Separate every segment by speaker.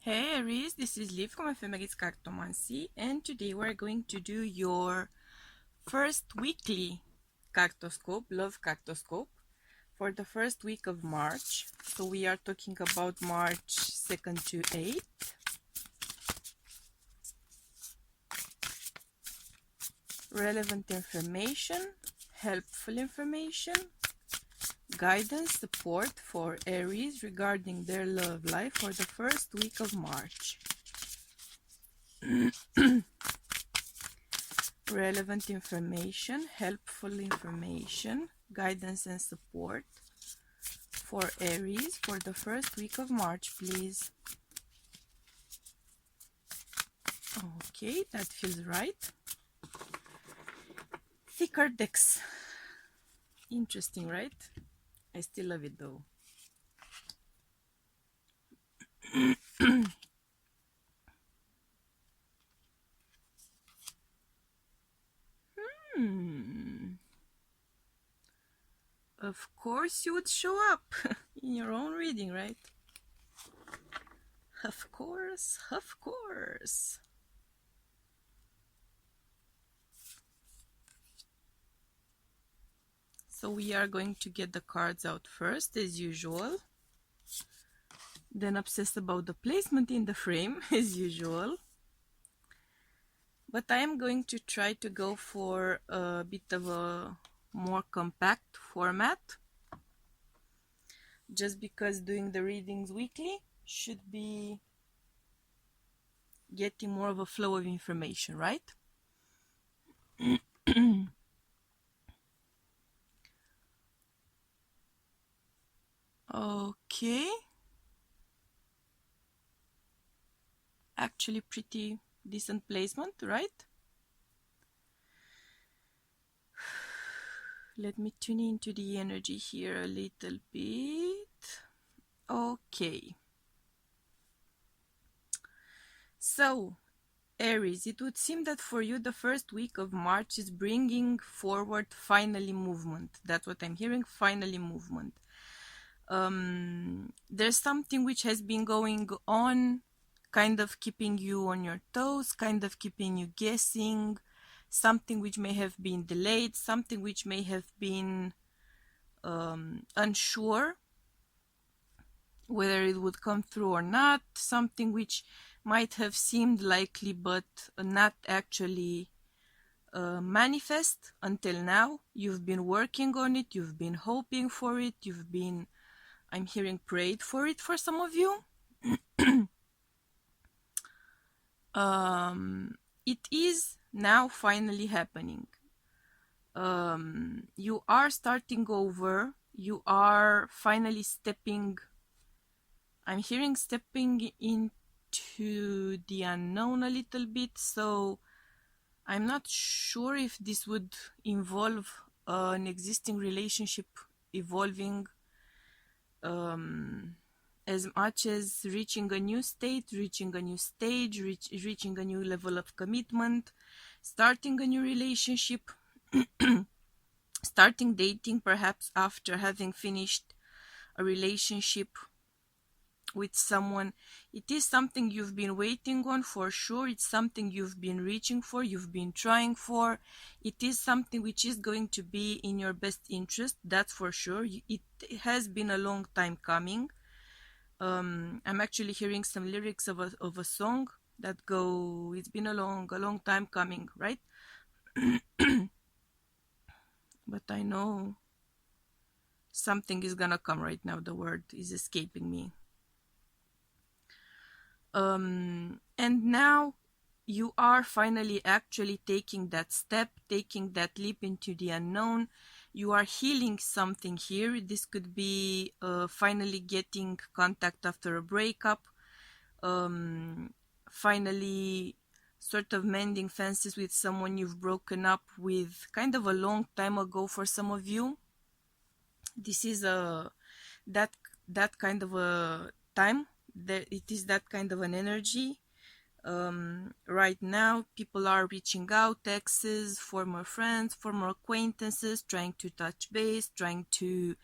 Speaker 1: Hey Aries, this is Liv from Aries Cartomancy, and today we're going to do your first weekly cartoscope, love cartoscope, for the first week of March. So we are talking about March 2nd to 8th. Relevant information, helpful information, guidance, support for Aries regarding their love life for the first week of March. Relevant information, helpful information, guidance and support for Aries for the first week of March, please. Okay, that feels right. Thicker decks. Interesting, right? I still love it though. Of course you would show up in your own reading, right? Of course, of course. So we are going to get the cards out first, as usual. Then obsess about the placement in the frame, as usual. But I am going to try to go for a bit of a more compact format, just because doing the readings weekly should be getting more of a flow of information, right? Okay. Actually pretty decent placement, right? Let me tune into the energy here a little bit. Okay. So, Aries, it would seem that for you the first week of March is bringing forward finally movement. That's what I'm hearing, finally movement. There's something which has been going on, kind of keeping you on your toes, kind of keeping you guessing, something which may have been delayed, something which may have been unsure whether it would come through or not, something which might have seemed likely but not actually manifest until now. You've been working on it, you've been hoping for it, you've been, I'm hearing, prayed for it for some of you. It is now finally happening. You are starting over, you are finally stepping, I'm hearing stepping into the unknown a little bit, so I'm not sure if this would involve an existing relationship evolving as much as reaching a new state, reaching a new stage, reaching a new level of commitment, starting a new relationship, starting dating perhaps after having finished a relationship with someone. It is something you've been waiting on for sure. It's something you've been reaching for, you've been trying for. It is something which is going to be in your best interest, that's for sure. It has been a long time coming. I'm actually hearing some lyrics of a song that go, it's been a long time coming, right? But I know something is gonna come right now. The word is escaping me. And now you are finally actually taking that step, taking that leap into the unknown. You are healing something here. This could be finally getting contact after a breakup, finally sort of mending fences with someone you've broken up with kind of a long time ago for some of you. This is that kind of a time, that it is that kind of an energy. Right now people are reaching out, exes, former friends, former acquaintances, trying to touch base, trying to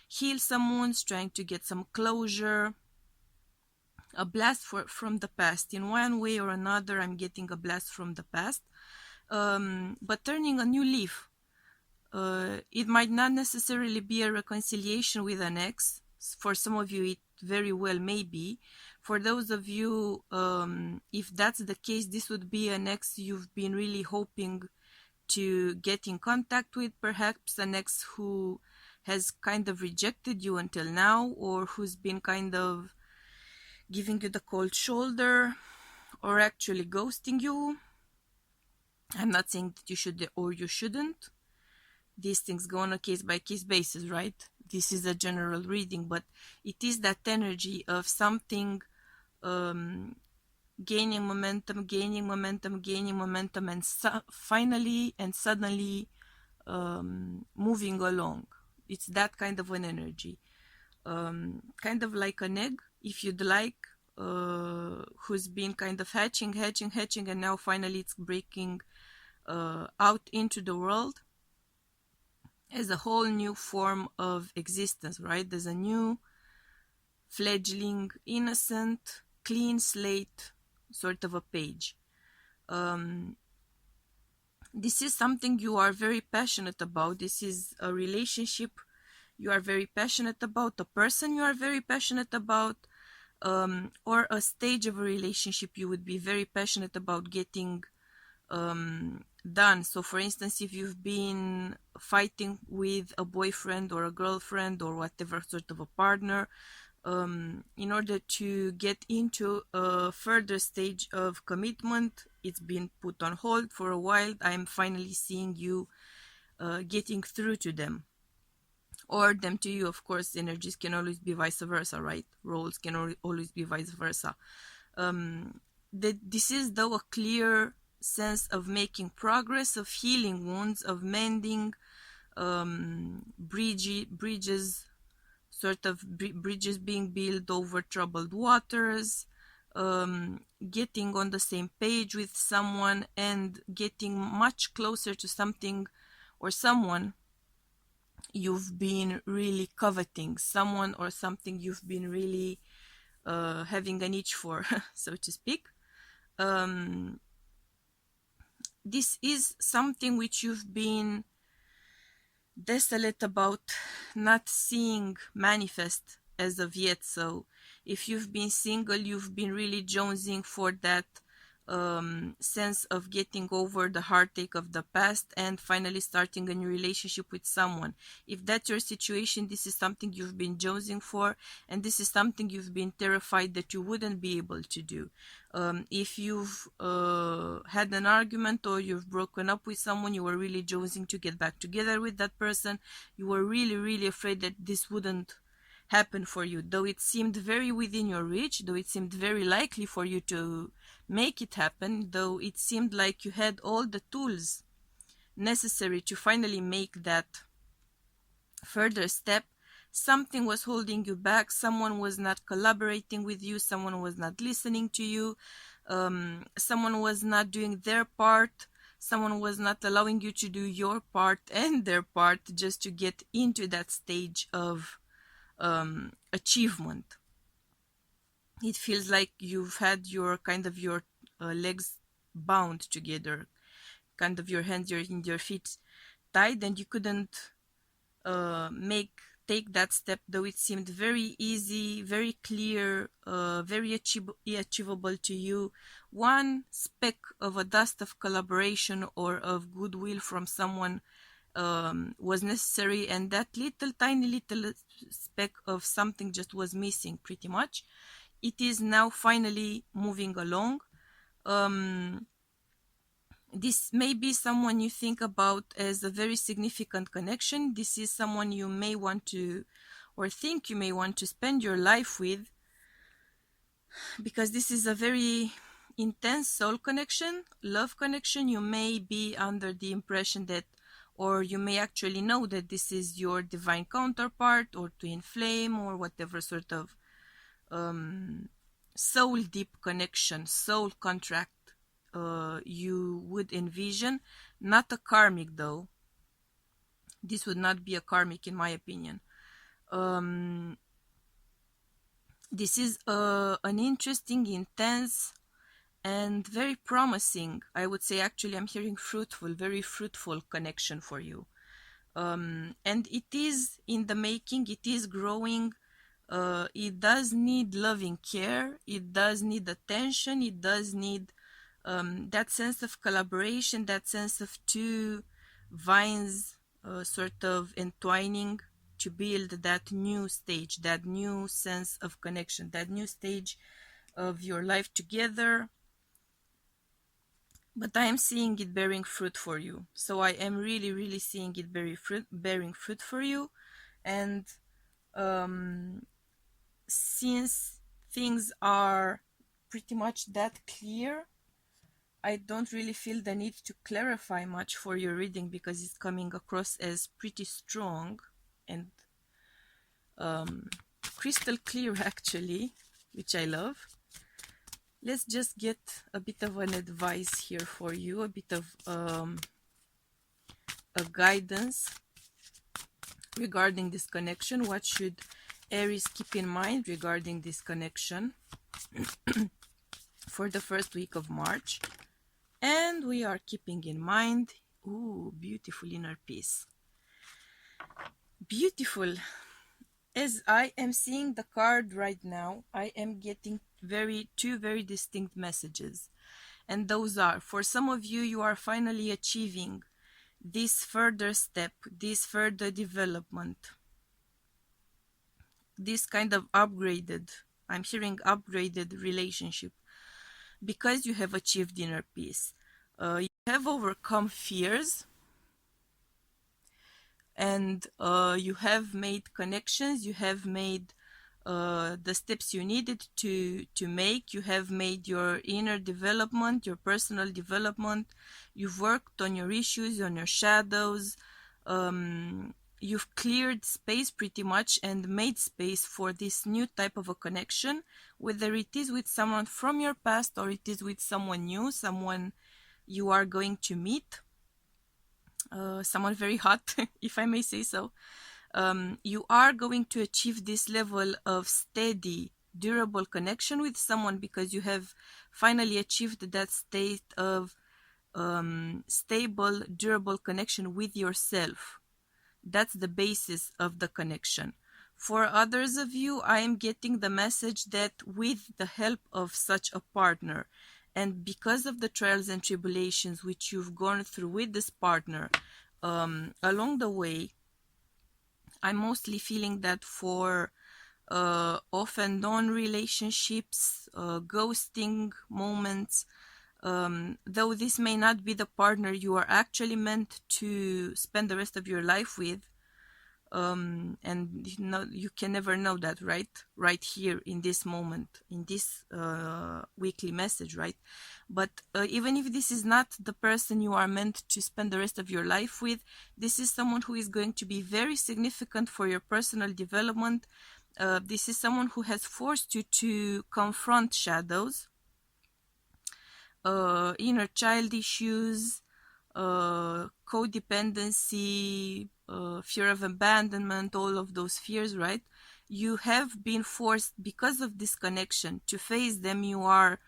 Speaker 1: heal some wounds, trying to get some closure. a blast from the past. In one way or another, I'm getting a blast from the past, but turning a new leaf. It might not necessarily be a reconciliation with an ex. For some of you, it very well may be. For those of you, if that's the case, this would be an ex you've been really hoping to get in contact with, perhaps an ex who has kind of rejected you until now, or who's been kind of giving you the cold shoulder, or actually ghosting you. I'm not saying that you should or you shouldn't. These things go on a case by case basis, right? This is a general reading, but it is that energy of something gaining momentum, and finally and suddenly moving along. It's that kind of an energy. Kind of like an egg, if you'd like, who's been kind of hatching, and now finally it's breaking out into the world as a whole new form of existence, right? There's a new fledgling, innocent, clean slate sort of a page. This is something you are very passionate about. This is a relationship you are very passionate about, a person you are very passionate about, or a stage of a relationship you would be very passionate about getting done. So for instance, if you've been fighting with a boyfriend or a girlfriend or whatever sort of a partner, in order to get into a further stage of commitment, it's been put on hold for a while. I'm finally seeing you getting through to them, or them to you. Of course, energies can always be vice versa, right? Roles can always be vice versa. This is though a clear sense of making progress, of healing wounds, of mending bridges, sort of bridges being built over troubled waters, getting on the same page with someone and getting much closer to something or someone you've been really coveting, someone or something you've been really having an itch for, so to speak. This is something which you've been desolate about not seeing manifest as of yet. So if you've been single, you've been really jonesing for that sense of getting over the heartache of the past and finally starting a new relationship with someone. If that's your situation, this is something you've been jonesing for, and this is something you've been terrified that you wouldn't be able to do. If you've had an argument or you've broken up with someone, you were really jonesing to get back together with that person. You were really afraid that this wouldn't happen for you, though it seemed very within your reach, though it seemed very likely for you to make it happen, though it seemed like you had all the tools necessary to finally make that further step. Something was holding you back. Someone was not collaborating with you. Someone was not listening to you. Someone was not doing their part. Someone was not allowing you to do your part and their part just to get into that stage of achievement. It feels like you've had your legs bound together, kind of your hands, your feet tied, and you couldn't take that step, though it seemed very easy, very clear, very achievable to you. One speck of a dust of collaboration or of goodwill from someone was necessary, and that tiny little speck of something just was missing, pretty much. It is now finally moving along. This may be someone you think about as a very significant connection. This is someone you may want to, or think you may want to spend your life with, because this is a very intense soul connection, love connection. You may be under the impression that, or you may actually know that this is your divine counterpart or twin flame or whatever sort of soul deep connection, soul contract you would envision. Not a karmic, though. This would not be a karmic, in my opinion. This is an interesting, intense, and very promising, I would say. Actually, I'm hearing fruitful, very fruitful connection for you. And it is in the making, it is growing. It does need loving care, it does need attention, it does need that sense of collaboration, that sense of two vines sort of entwining to build that new stage, that new sense of connection, that new stage of your life together. But I am seeing it bearing fruit for you. So I am really, really seeing it bearing fruit for you. And um, since things are pretty much that clear, I don't really feel the need to clarify much for your reading because it's coming across as pretty strong and crystal clear, actually, which I love. Let's just get a bit of an advice here for you, a bit of a guidance regarding this connection. What should Aries keep in mind regarding this connection for the first week of March? And we are keeping in mind, ooh, beautiful inner peace. Beautiful. As I am seeing the card right now, I am getting two very distinct messages. And those are, for some of you, you are finally achieving this further step, this further development, this kind of upgraded, I'm hearing upgraded relationship, because you have achieved inner peace. You have overcome fears, and you have made connections, you have made the steps you needed to make. You have made your inner development, your personal development. You've worked on your issues, on your shadows. You've cleared space pretty much and made space for this new type of a connection, whether it is with someone from your past or it is with someone new, someone you are going to meet, someone very hot, if I may say so. You are going to achieve this level of steady, durable connection with someone because you have finally achieved that state of stable, durable connection with yourself. That's the basis of the connection. For others of you, I am getting the message that with the help of such a partner, and because of the trials and tribulations which you've gone through with this partner along the way, I'm mostly feeling that for off and on relationships, ghosting moments, though this may not be the partner you are actually meant to spend the rest of your life with, and you can never know that, right here in this moment, in this weekly message, right? But even if this is not the person you are meant to spend the rest of your life with, this is someone who is going to be very significant for your personal development. This is someone who has forced you to confront shadows, inner child issues, codependency, fear of abandonment, all of those fears, right? You have been forced, because of this connection, to face them. You are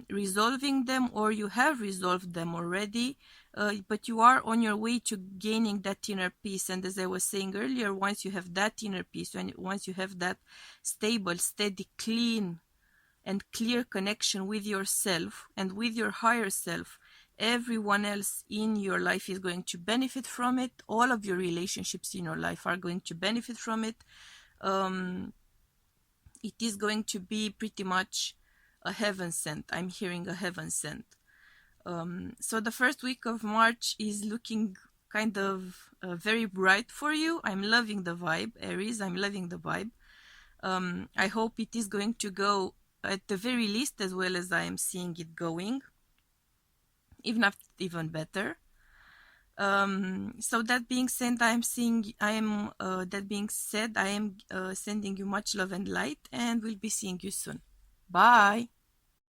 Speaker 1: resolving them, or you have resolved them already, but you are on your way to gaining that inner peace. And as I was saying earlier, once you have that inner peace, once you have that stable, steady, clean, and clear connection with yourself and with your higher self, everyone else in your life is going to benefit from it. All of your relationships in your life are going to benefit from it. It is going to be pretty much a heaven sent. I'm hearing a heaven sent. So the first week of March is looking kind of very bright for you. I'm loving the vibe, Aries. I'm loving the vibe. I hope it is going to go at the very least as well as I am seeing it going, if not even better. So that being said, I am sending you much love and light, and we'll be seeing you soon. Bye.